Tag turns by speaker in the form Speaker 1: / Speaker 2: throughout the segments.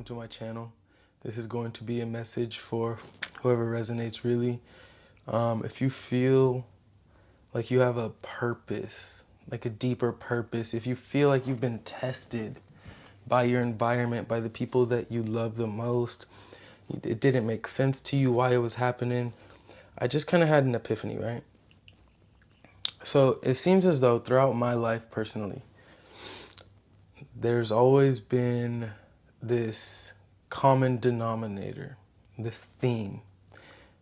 Speaker 1: to my channel. This is going to be a message for whoever resonates really. If you feel like you have a purpose, like a deeper purpose, if you feel like you've been tested by your environment, by the people that you love the most, it didn't make sense to you why it was happening. I just kind of had an epiphany, right? So it seems as though throughout my life personally, there's always been this common denominator, this theme.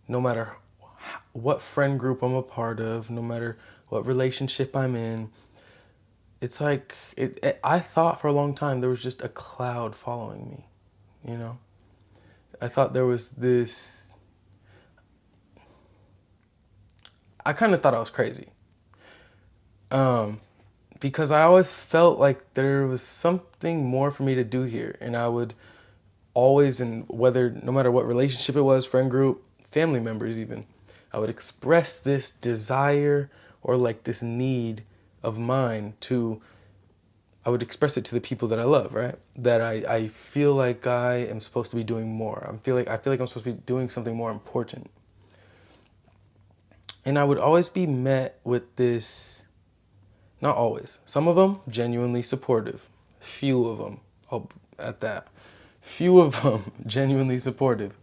Speaker 1: No matter what friend group I'm a part of, no matter what relationship I'm in, it's like, I thought for a long time there was just a cloud following me, you know? I thought there was this, I kind of thought I was crazy. Because I always felt like there was something more for me to do here. And I would always, and no matter what relationship it was, friend group, family members even, I would express this desire or like this need of mine I would express it to the people that I love, right? That I feel like I am supposed to be doing more. I feel like I'm supposed to be doing something more important. And I would always be met with this, not always, some of them genuinely supportive, few of them, at that, few of them genuinely supportive,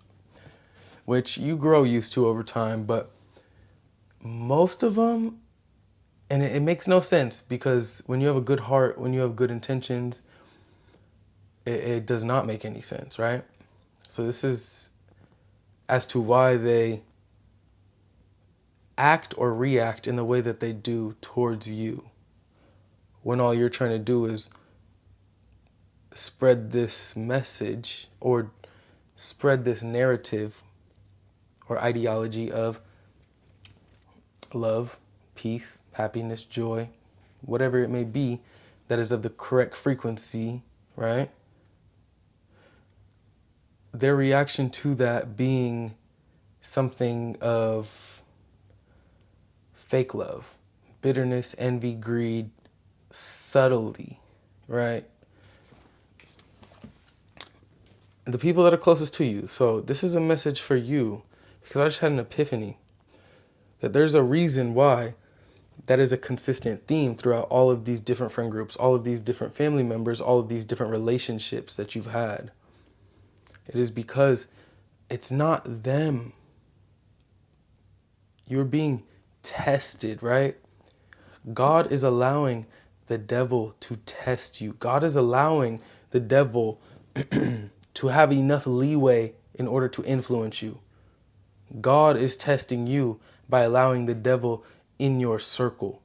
Speaker 1: which you grow used to over time, but most of them, and it makes no sense because when you have a good heart, when you have good intentions, it does not make any sense, right? So this is as to why they act or react in the way that they do towards you when all you're trying to do is spread this message or spread this narrative or ideology of love, peace, happiness, joy, whatever it may be that is of the correct frequency, right? Their reaction to that being something of fake love, bitterness, envy, greed, subtlety, right? The people that are closest to you. So this is a message for you because I just had an epiphany that there's a reason why that is a consistent theme throughout all of these different friend groups, all of these different family members, all of these different relationships that you've had. It is because it's not them. You're being tested, right? God is allowing the devil to test you. God is allowing the devil to have enough leeway in order to influence you. God is testing you by allowing the devil in your circle.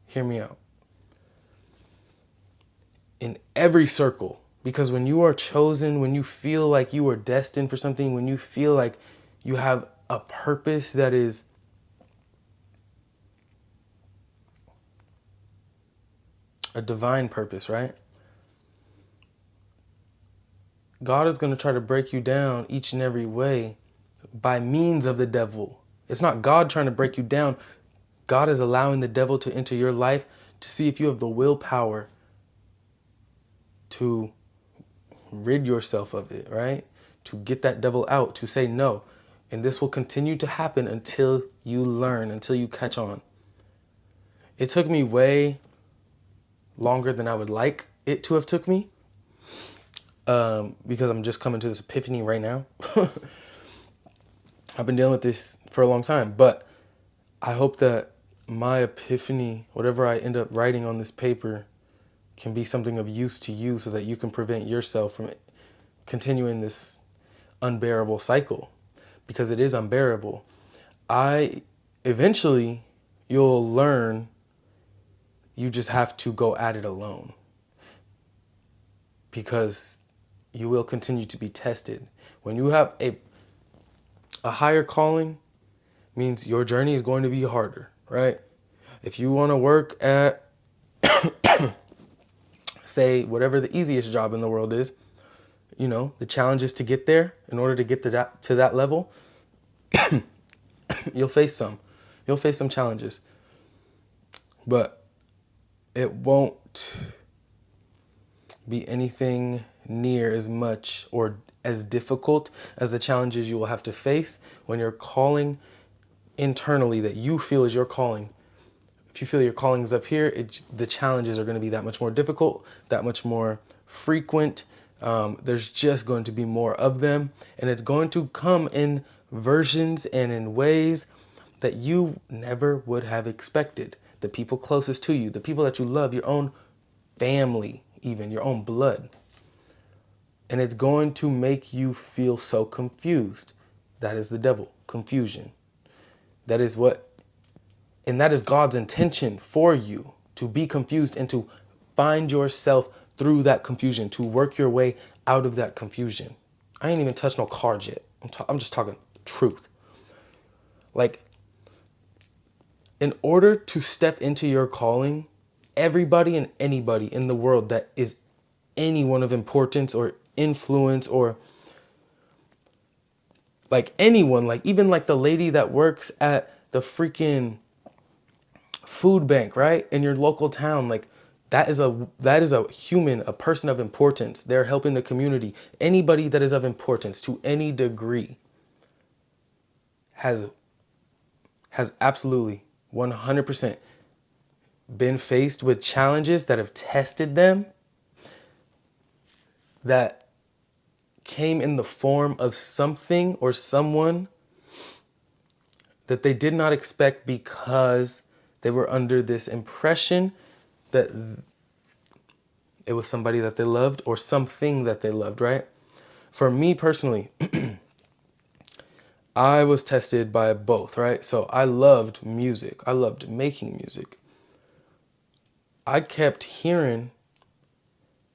Speaker 1: Hear me out. In every circle. Because when you are chosen, when you feel like you are destined for something, when you feel like you have a purpose that is a divine purpose, right? God is going to try to break you down each and every way by means of the devil. It's not God trying to break you down. God is allowing the devil to enter your life to see if you have the willpower to rid yourself of it, right? To get that devil out, to say no. And this will continue to happen until you learn, until you catch on. It took me way longer than I would like it to have took me because I'm just coming to this epiphany right now. I've been dealing with this for a long time, but I hope that my epiphany, whatever I end up writing on this paper, can be something of use to you so that you can prevent yourself from continuing this unbearable cycle, because it is unbearable. Eventually you'll learn, you just have to go at it alone, because you will continue to be tested. When you have a higher calling, means your journey is going to be harder, right? If you want to work at, say, whatever the easiest job in the world is, you know, the challenge is to get there. In order to get to that level, you'll face some challenges, but it won't be anything near as much or as difficult as the challenges you will have to face when you're calling internally that you feel is your calling. If you feel your calling is up here, the challenges are going to be that much more difficult, that much more frequent. There's just going to be more of them, and it's going to come in versions and in ways that you never would have expected. The people closest to you, the people that you love, your own family, even your own blood. And it's going to make you feel so confused. That is the devil, confusion. That is God's intention for you, to be confused and to find yourself through that confusion, to work your way out of that confusion. I ain't even touched no cards yet. I'm just talking truth. Like, in order to step into your calling, everybody and anybody in the world that is anyone of importance or influence, or like anyone, like even like the lady that works at the freaking food bank, right? In your local town, like that is a human, a person of importance. They're helping the community. Anybody that is of importance to any degree has absolutely 100% been faced with challenges that have tested them, that came in the form of something or someone that they did not expect, because they were under this impression that it was somebody that they loved or something that they loved, right? For me personally, I was tested by both, right? So I loved music. I loved making music. I kept hearing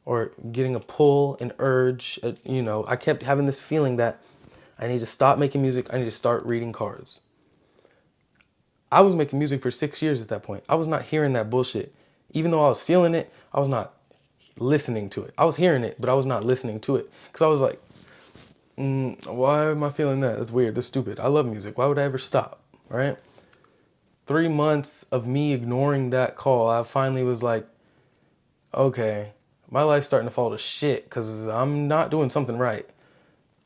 Speaker 1: or getting a pull, an urge, I kept having this feeling that I need to stop making music. I need to start reading cards. I was making music for 6 years at that point. I was not hearing that bullshit. Even though I was feeling it, I was not listening to it. I was hearing it, but I was not listening to it. Because I was like, why am I feeling that? That's weird. That's stupid. I love music. Why would I ever stop? Right? 3 months of me ignoring that call, I finally was like, okay, my life's starting to fall to shit because I'm not doing something right.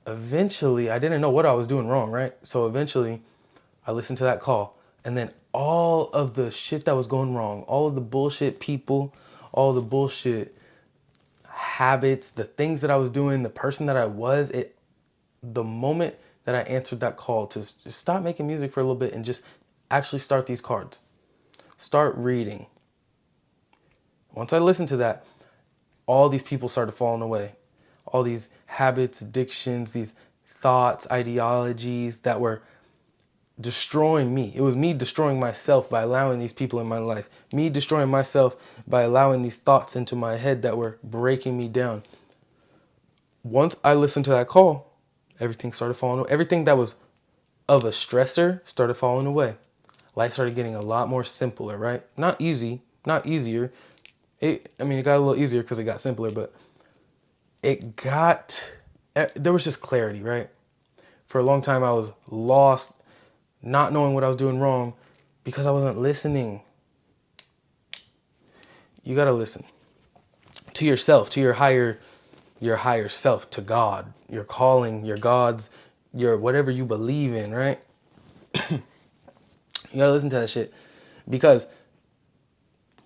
Speaker 1: Eventually, I didn't know what I was doing wrong, right? So eventually, I listened to that call. And then all of the shit that was going wrong, all of the bullshit people, all the bullshit habits, the things that I was doing, the person that I was, the moment that I answered that call to just stop making music for a little bit and just actually start these cards, start reading. Once I listened to that, all these people started falling away. All these habits, addictions, these thoughts, ideologies that were destroying me. It was me destroying myself by allowing these people in my life. Me destroying myself by allowing these thoughts into my head that were breaking me down. Once I listened to that call, everything started falling away. Everything that was of a stressor started falling away. Life started getting a lot more simpler, right? Not easy, not easier. It got a little easier because it got simpler, but there was just clarity, right? For a long time, I was lost, not knowing what I was doing wrong because I wasn't listening. You got to listen to yourself, to your higher self, to God, your calling, your gods, your whatever you believe in, right? You got to listen to that shit, because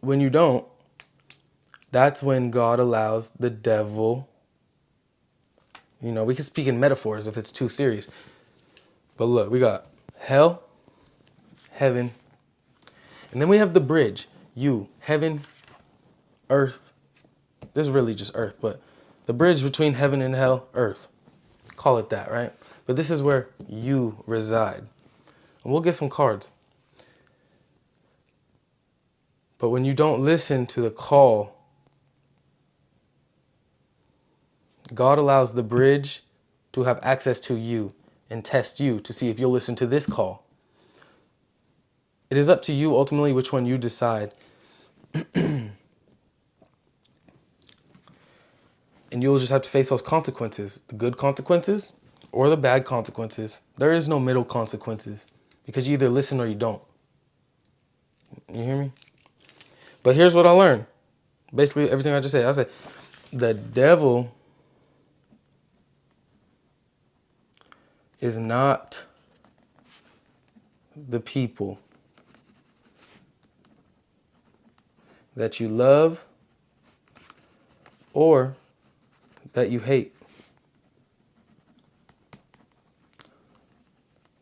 Speaker 1: when you don't, that's when God allows the devil, we can speak in metaphors if it's too serious. But look, we got hell, heaven, and then we have the bridge. Heaven, earth. This is really just earth, but the bridge between heaven and hell, earth. Call it that, right? But this is where you reside. And we'll get some cards. But when you don't listen to the call, God allows the bridge to have access to you and test you to see if you'll listen to this call. It is up to you ultimately which one you decide. And you'll just have to face those consequences, the good consequences or the bad consequences. There is no middle consequences, because you either listen or you don't. You hear me? But here's what I learned. Basically, everything I just said. I said, The devil is not the people that you love or that you hate.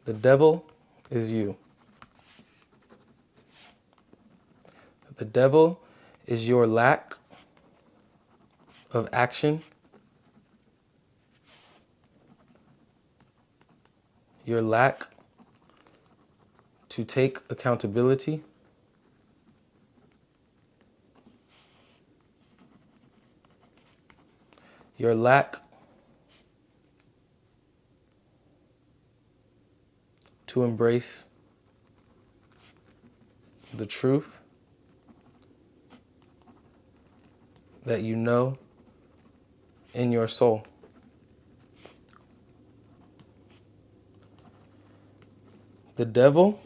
Speaker 1: The devil is you. The devil is your lack of action, your lack to take accountability, your lack to embrace the truth that you know in your soul. The devil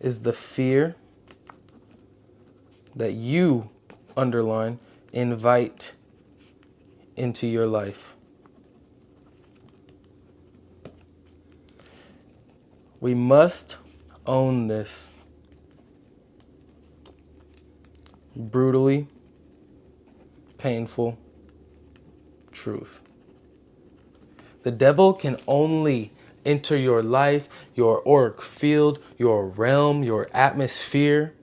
Speaker 1: is the fear that you, underline, invite into your life. We must own this brutally painful truth. The devil can only enter your life, your auric field, your realm, your atmosphere,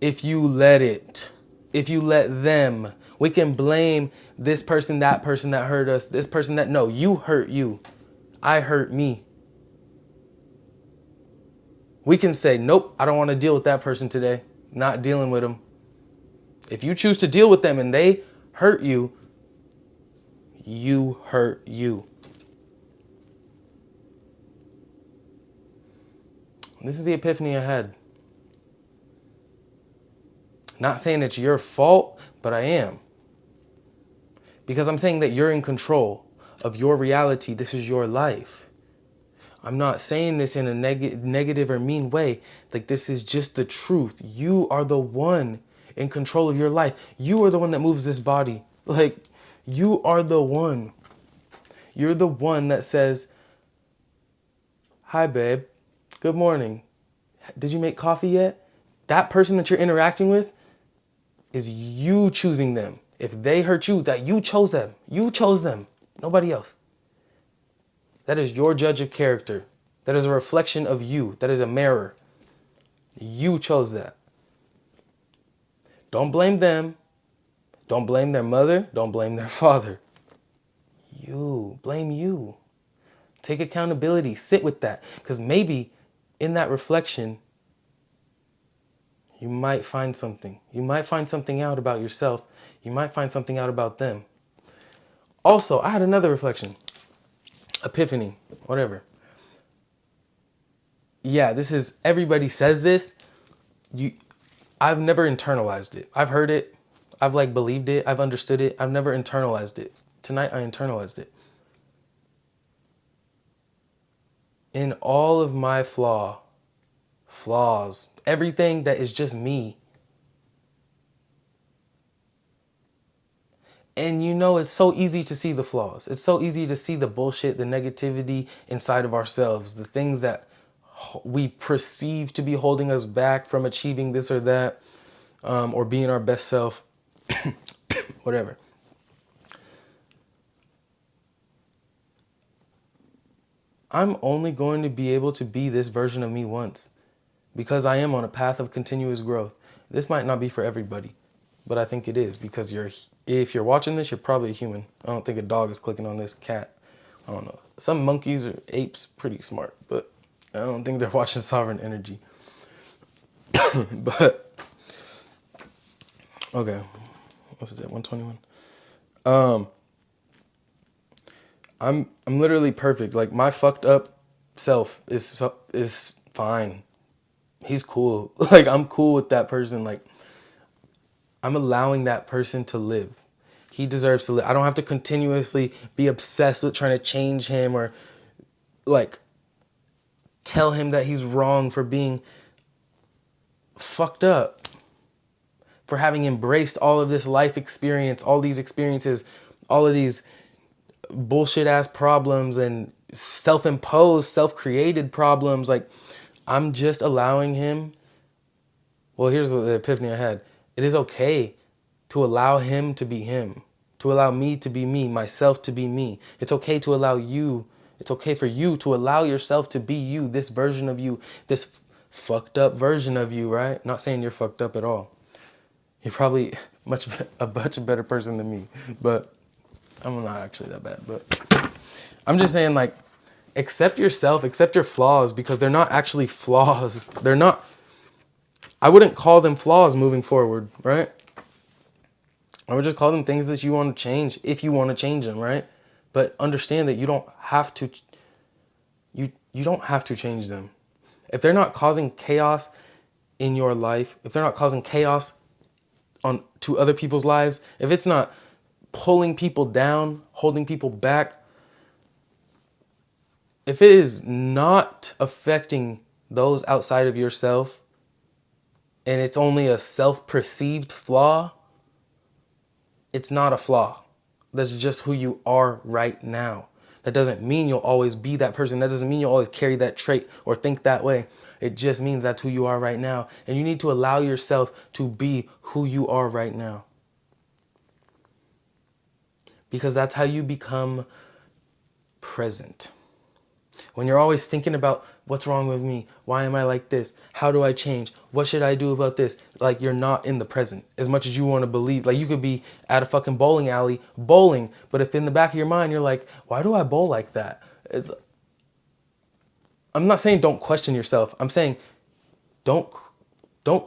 Speaker 1: if you let it, if you let them. We can blame this person that hurt us, this person that, no, you hurt you. I hurt me. We can say, nope, I don't want to deal with that person today. Not dealing with them. If you choose to deal with them and they hurt you, you hurt you. This is the epiphany I had. Not saying it's your fault, but I am. Because I'm saying that you're in control of your reality. This is your life. I'm not saying this in a negative or mean way. Like, this is just the truth. You are the one in control of your life. You are the one that moves this body. Like, you are the one. You're the one that says, hi, babe. Good morning. Did you make coffee yet? That person that you're interacting with is you choosing them. If they hurt you, that you chose them. You chose them. Nobody else. That is your judge of character. That is a reflection of you. That is a mirror. You chose that. Don't blame them. Don't blame their mother. Don't blame their father. You. Blame you. Take accountability. Sit with that. Because maybe in that reflection, you might find something. You might find something out about yourself. You might find something out about them. Also, I had another reflection. Epiphany. Whatever. Yeah, this is, everybody says this. I've never internalized it. I've heard it. I've believed it. I've understood it. I've never internalized it. Tonight I internalized it. In all of my flaws, everything that is just me. And it's so easy to see the flaws. It's so easy to see the bullshit, the negativity inside of ourselves, the things that we perceive to be holding us back from achieving this or that, or being our best self, whatever. I'm only going to be able to be this version of me once, because I am on a path of continuous growth. This might not be for everybody, but I think it is, because if you're watching this, you're probably a human. I don't think a dog is clicking on this, cat. I don't know. Some monkeys or apes, pretty smart, but I don't think they're watching Sovereign Energy. But, okay. What's it, 121? I'm literally perfect. Like, my fucked up self is fine. He's cool. Like, I'm cool with that person. Like, I'm allowing that person to live. He deserves to live. I don't have to continuously be obsessed with trying to change him or tell him that he's wrong for being fucked up. for having embraced all of this life experience, all these experiences, all of these bullshit ass problems and self-imposed, self-created problems. Like, I'm just allowing him. Well, here's the epiphany I had. It is okay to allow him to be him, to allow me to be me, myself to be me. It's okay to allow you, it's okay for you to allow yourself to be you, this version of you, this fucked up version of you, right? Not saying you're fucked up at all. You're probably a much better person than me, but I'm not actually that bad. But I'm just saying, like, accept yourself, accept your flaws, because they're not actually flaws. They're not, I wouldn't call them flaws moving forward, right? I would just call them things that you want to change if you want to change them, right? But understand that you don't have to, you don't have to change them. If they're not causing chaos in your life, if they're not causing chaos on to other people's lives, if it's not pulling people down, holding people back, if it is not affecting those outside of yourself, and it's only a self-perceived flaw, it's not a flaw. That's just who you are right now. That doesn't mean you'll always be that person. That doesn't mean you'll always carry that trait or think that way. It just means that's who you are right now. And you need to allow yourself to be who you are right now. Because that's how you become present. When you're always thinking about what's wrong with me, why am I like this, how do I change, what should I do about this, like, you're not in the present as much as you want to believe. Like, you could be at a fucking bowling alley bowling, but if in the back of your mind you're like, why do I bowl like that? I'm not saying don't question yourself. I'm saying don't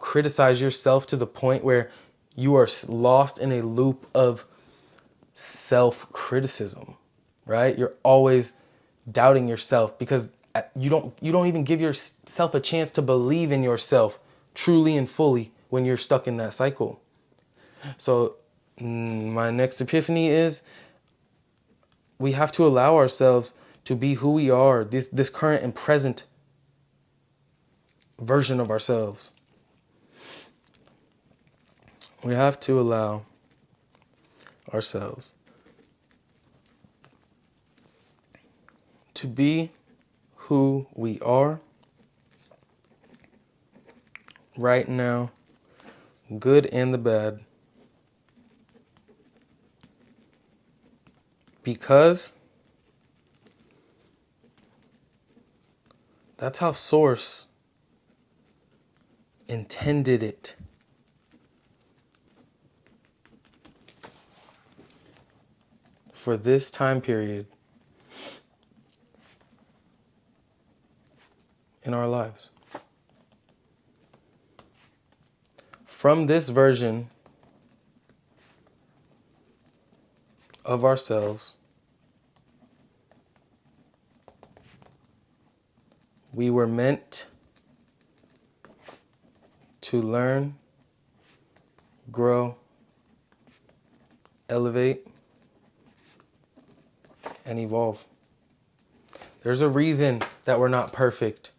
Speaker 1: criticize yourself to the point where you are lost in a loop of self-criticism, right? You're always doubting yourself because you don't even give yourself a chance to believe in yourself truly and fully when you're stuck in that cycle. So my next epiphany is we have to allow ourselves to be who we are, this current and present version of ourselves. We have to allow ourselves to be who we are right now, good and the bad, because that's how Source intended it. For this time period in our lives. From this version of ourselves, we were meant to learn, grow, elevate, and evolve. There's a reason that we're not perfect.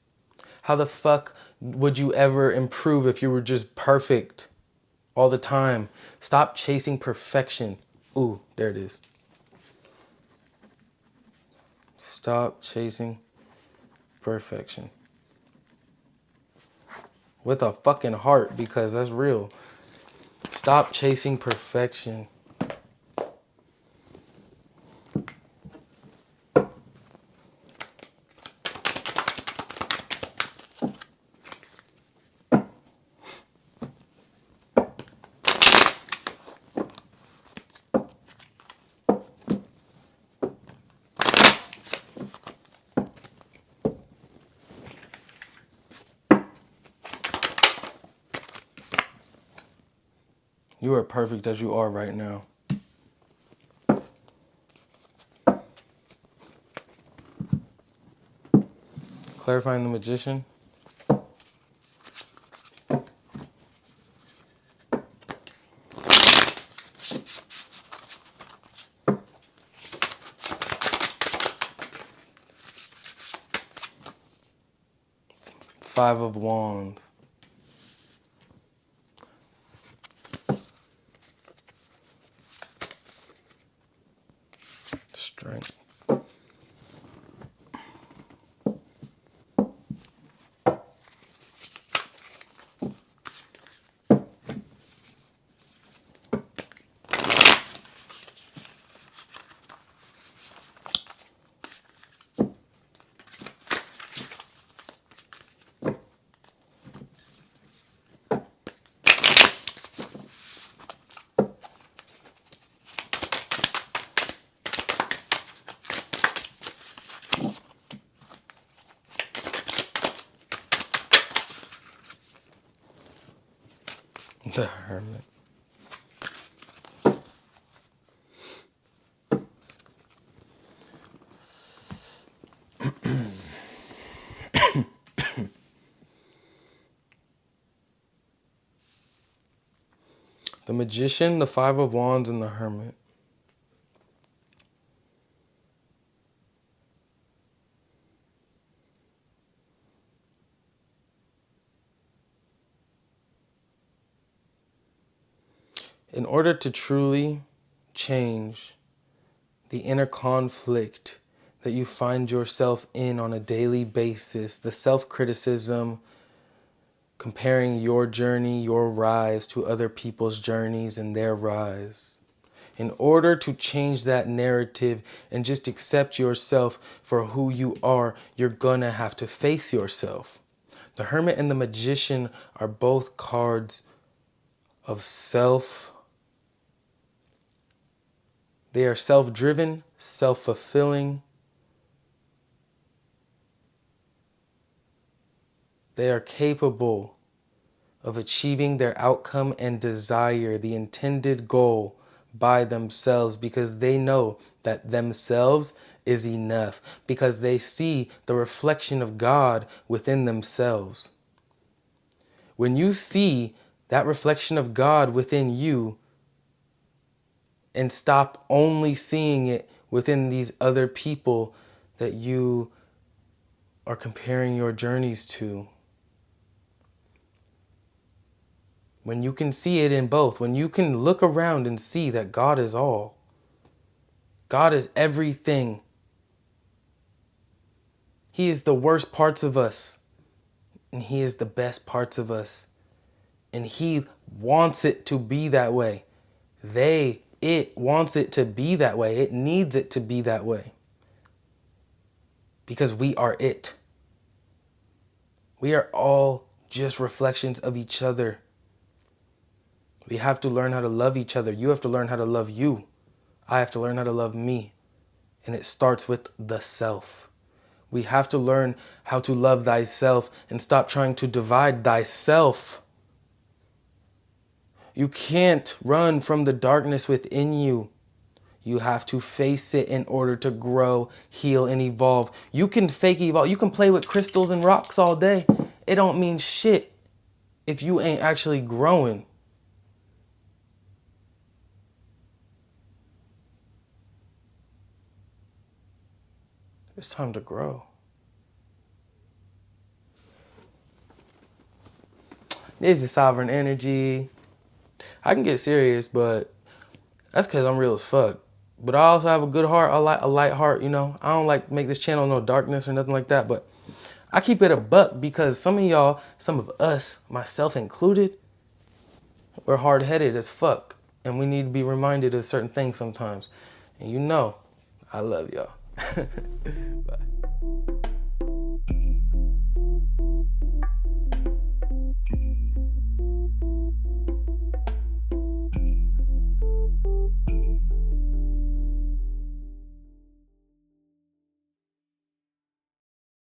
Speaker 1: How the fuck would you ever improve if you were just perfect all the time? Stop chasing perfection. Ooh, there it is. Stop chasing perfection. With a fucking heart, because that's real. Stop chasing perfection. You are perfect as you are right now. Clarifying the Magician. Five of Wands. Drink. The Hermit. The Magician, the Five of Wands, and the Hermit. In order to truly change the inner conflict that you find yourself in on a daily basis, the self-criticism, comparing your journey, your rise to other people's journeys and their rise. In order to change that narrative and just accept yourself for who you are, you're gonna have to face yourself. The Hermit and the Magician are both cards of self. They are self-driven, self-fulfilling. They are capable of achieving their outcome and desire, the intended goal, by themselves, because they know that themselves is enough, because they see the reflection of God within themselves. When you see that reflection of God within you and stop only seeing it within these other people that you are comparing your journeys to, when you can see it in both, when you can look around and see that God is all, God is everything. He is the worst parts of us, and He is the best parts of us. And He wants it to be that way. It wants it to be that way. It needs it to be that way. Because we are it. We are all just reflections of each other. We have to learn how to love each other. You have to learn how to love you. I have to learn how to love me. And it starts with the self. We have to learn how to love thyself and stop trying to divide thyself. You can't run from the darkness within you. You have to face it in order to grow, heal, and evolve. You can fake evolve. You can play with crystals and rocks all day. It don't mean shit if you ain't actually growing. It's time to grow. There's the sovereign energy. I can get serious, but that's because I'm real as fuck. But I also have a good heart. I like a light heart, you know. I don't like make this channel no darkness or nothing like that, but I keep it a buck because some of y'all, some of us, myself included, we're hard-headed as fuck. And we need to be reminded of certain things sometimes. And you know, I love y'all. Bye.